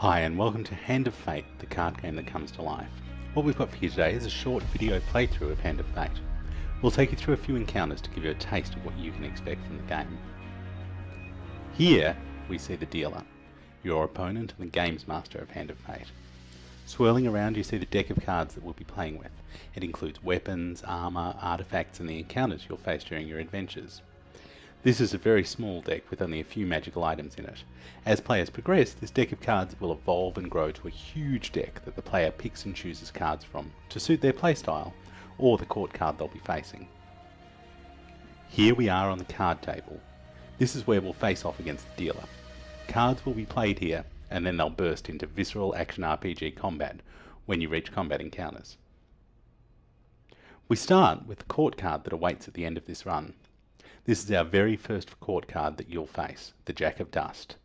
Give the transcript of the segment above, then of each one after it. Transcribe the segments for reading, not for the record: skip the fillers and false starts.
Hi and welcome to Hand of Fate, the card game that comes to life. What we've got for you today is a short video playthrough of Hand of Fate. We'll take you through a few encounters to give you a taste of what you can expect from the game. Here we see the dealer, your opponent and the games master of Hand of Fate. Swirling around you see the deck of cards that we'll be playing with. It includes weapons, armor, artifacts and the encounters you'll face during your adventures. This is a very small deck with only a few magical items in it. As players progress, this deck of cards will evolve and grow to a huge deck that the player picks and chooses cards from to suit their playstyle or the court card they'll be facing. Here we are on the card table. This is where we'll face off against the dealer. Cards will be played here and then they'll burst into visceral action RPG combat when you reach combat encounters. We start with the court card that awaits at the end of this run. This is our very first court card that you'll face, the Jack of Dust.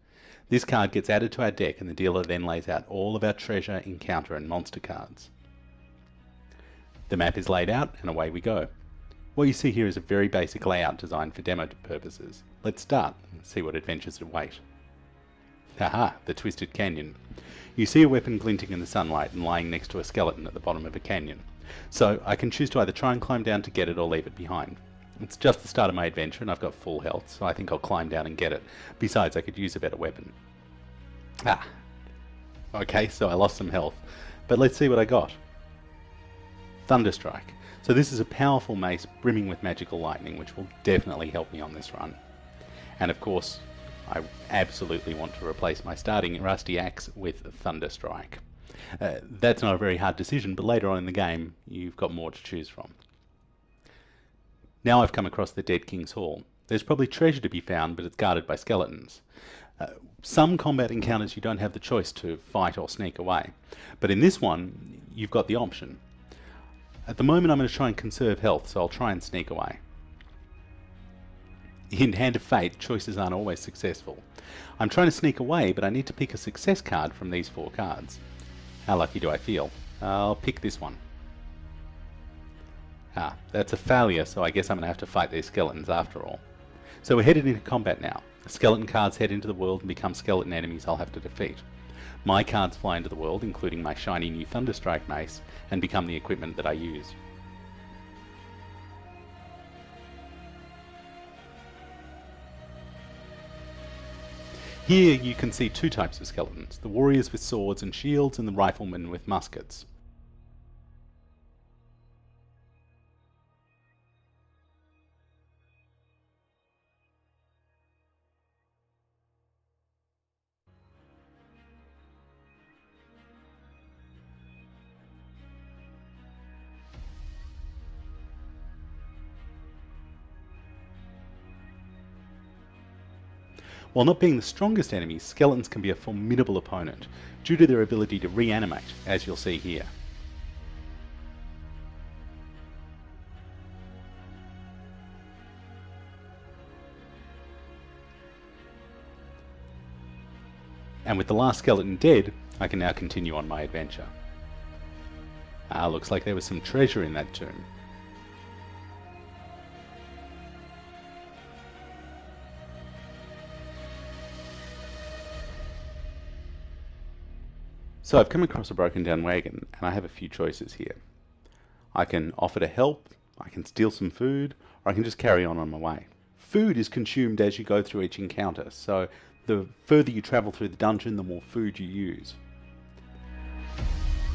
This card gets added to our deck and the dealer then lays out all of our treasure, encounter and monster cards. The map is laid out and away we go. What you see here is a very basic layout designed for demo purposes. Let's start and see what adventures await. Haha, the Twisted Canyon. You see a weapon glinting in the sunlight and lying next to a skeleton at the bottom of a canyon. So I can choose to either try and climb down to get it or leave it behind. It's just the start of my adventure and I've got full health, so I think I'll climb down and get it. Besides, I could use a better weapon. Okay, so I lost some health. But let's see what I got. Thunderstrike. So this is a powerful mace brimming with magical lightning, which will definitely help me on this run. And of course, I absolutely want to replace my starting rusty axe with Thunderstrike. That's not a very hard decision, but later on in the game, you've got more to choose from. Now I've come across the Dead King's Hall. There's probably treasure to be found, but it's guarded by skeletons. Some combat encounters you don't have the choice to fight or sneak away, but in this one you've got the option. At the moment I'm going to try and conserve health, so I'll try and sneak away. In Hand of Fate, choices aren't always successful. I'm trying to sneak away, but I need to pick a success card from these 4 cards. How lucky do I feel? I'll pick this one. That's a failure, so I guess I'm going to have to fight these skeletons after all. So we're headed into combat now. Skeleton cards head into the world and become skeleton enemies I'll have to defeat. My cards fly into the world, including my shiny new Thunderstrike mace, and become the equipment that I use. Here you can see 2 types of skeletons, the warriors with swords and shields and the riflemen with muskets. While not being the strongest enemies, skeletons can be a formidable opponent, due to their ability to reanimate, as you'll see here. And with the last skeleton dead, I can now continue on my adventure. Looks like there was some treasure in that tomb. So I've come across a broken down wagon and I have a few choices here. I can offer to help, I can steal some food, or I can just carry on my way. Food is consumed as you go through each encounter, so the further you travel through the dungeon, the more food you use.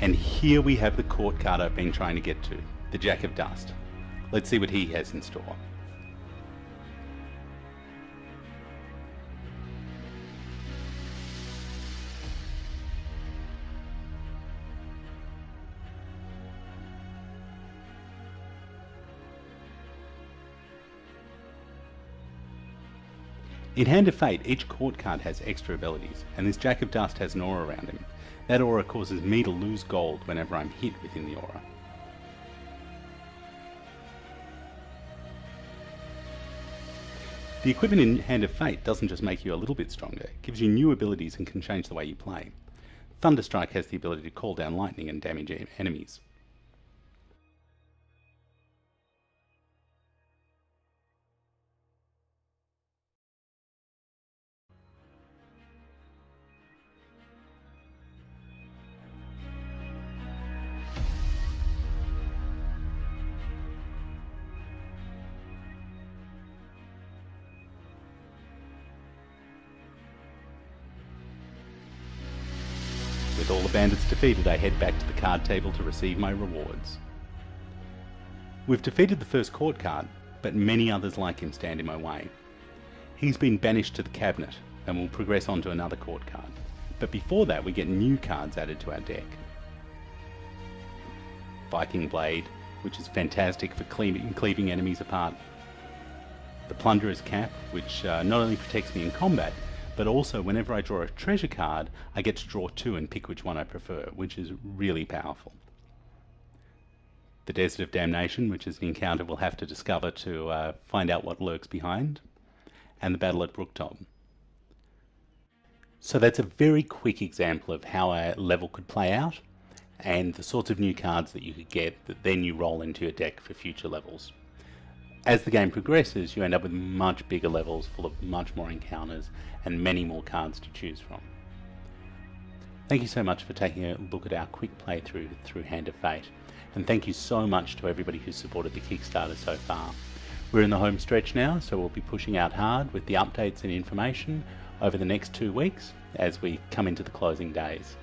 And here we have the court card I've been trying to get to, the Jack of Dust. Let's see what he has in store. In Hand of Fate, each court card has extra abilities, and this Jack of Dust has an aura around him. That aura causes me to lose gold whenever I'm hit within the aura. The equipment in Hand of Fate doesn't just make you a little bit stronger, it gives you new abilities and can change the way you play. Thunderstrike has the ability to call down lightning and damage enemies. With all the bandits defeated, I head back to the card table to receive my rewards. We've defeated the first court card, but many others like him stand in my way. He's been banished to the cabinet and will progress on to another court card. But before that, we get new cards added to our deck. Viking Blade, which is fantastic for cleaving enemies apart. The Plunderer's Cap, which not only protects me in combat, but also whenever I draw a treasure card, I get to draw two and pick which one I prefer, which is really powerful. The Desert of Damnation, which is an encounter we'll have to discover to find out what lurks behind. And the Battle at Brooktop. So that's a very quick example of how a level could play out, and the sorts of new cards that you could get that then you roll into your deck for future levels. As the game progresses, you end up with much bigger levels full of much more encounters and many more cards to choose from. Thank you so much for taking a look at our quick playthrough through Hand of Fate, and thank you so much to everybody who's supported the Kickstarter so far. We're in the home stretch now, so we'll be pushing out hard with the updates and information over the next 2 weeks as we come into the closing days.